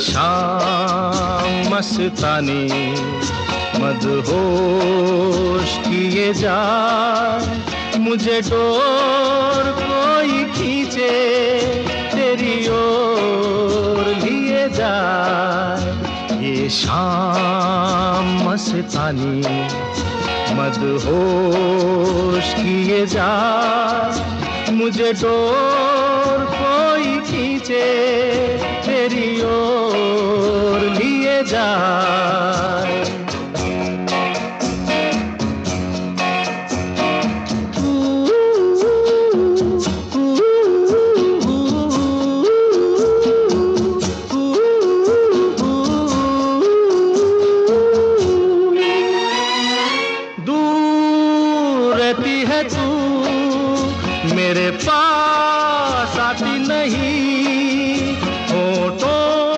शाम मस्तानी मदहोश किए जाए, मुझे डोर कोई खींचे तेरी ओर लिए जाए। ये शाम मस्तानी मदहोश किए जाए, मुझे डोर कोई खींचे तेरी ओर लिए जाए।